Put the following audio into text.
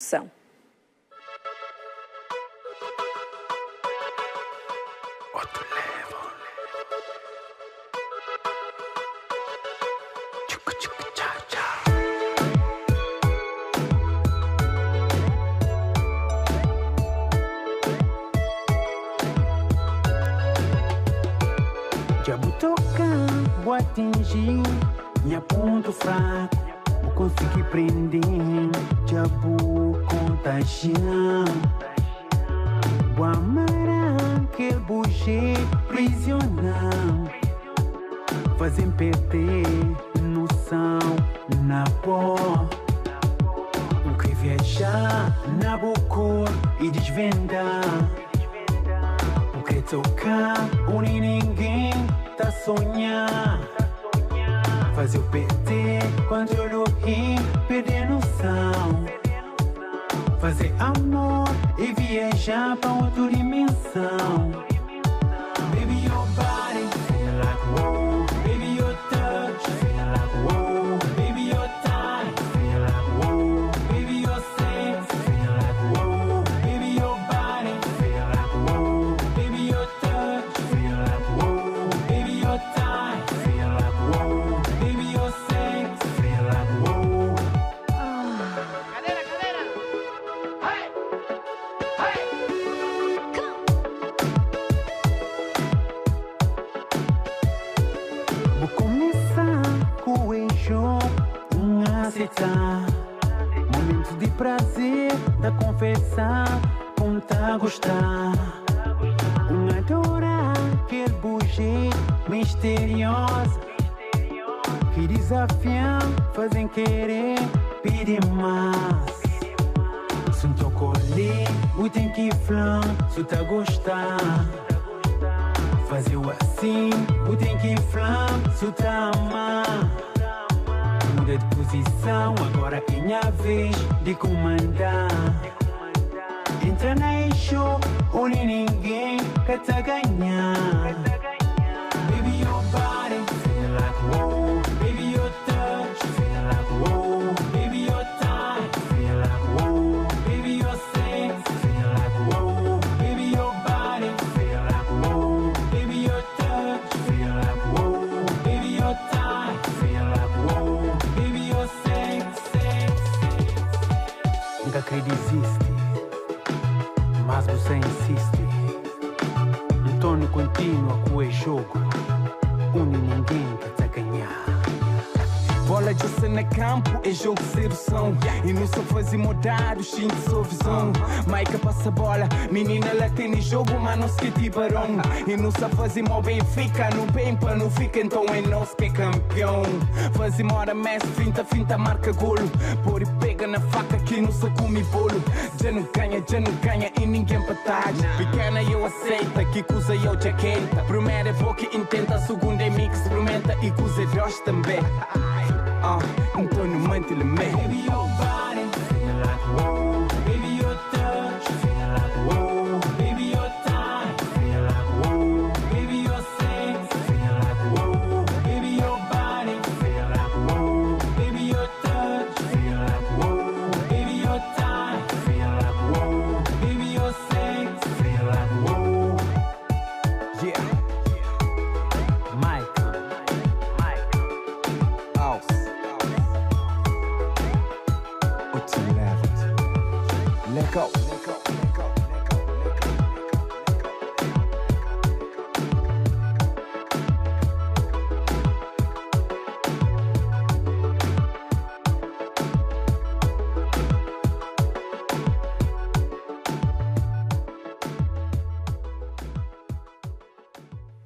Sedução. Já vou tocar, vou atingir minha ponto fraco, vou conseguir prender, já vou contagiar. Vou amarrar aquele bugie prisional, fazem perder noção na pó. Não quer viajar na boca e desvendar. Não quer tocar onde ninguém tá sonhar. Fazer eu perder quando eu ri, perder noção. Fazer amor e viajar pra outra dimensão. Baby, your body feel like whoa. Baby, your touch feel like whoa. Baby, your time feel like whoa. Baby, your sex feel like whoa. Baby, your body feel like whoa. Baby, your touch feel like whoa. Baby, your time feel like whoa. Baby, your sex feel like whoa. Cadera, cadera. Hey, hey. Vou começar com o jogo, aceitar. Momentos de prazer, da confessar, como tá a gostar. Adorar aquele bugie misteriosa que desafiam, fazem querer pedir mais. Se não tô colher, o tem que flan, se tá a gostar. Fazer o assim, o tem que flan, se tá a amar. Muda de posição, agora é minha vez de comandar. Entra na show, onde ninguém quer te ganhar. Baby, your body feel like whoa. Baby, your touch feel like whoa. Baby, your time feel like whoa. Baby, your sex feel like whoa. Baby, your body feel like whoa. Baby, your touch feel like whoa. Baby, your time feel like whoa. Baby, your sex. Nunca acredito existe, mas você insiste. Um torno contínuo com o jogo, onde ninguém quer te ganhar. Bola de cena campo, é jogo sedução. E não só fazer mudar o xinto sua visão. Maicam passa bola, menina ela tem no jogo, mas não se quer tibarão. E não só fazer mal bem fica, no bem para não fica, então é nós que é campeão. Fazer hora mestre, finta, marca golo. Por e pega na faca que não se come bolo. Já não ganha e ninguém batalha. Pequena eu aceita, que coisa eu já quenta. Primeira é boca e intenta, segunda é mix, experimenta e coisa rocha também. Então não mente ele mesmo. Baby, your body feel like whoa. Baby, your touch feel like whoa. Baby, your time feel like whoa. Baby, your sex feel like whoa. Baby, your body feel like whoa. Baby, your touch feel like whoa. Baby, your time feel like whoa. Baby, your sex feel like whoa. Yeah, Maicam, house. What's 11? Let go.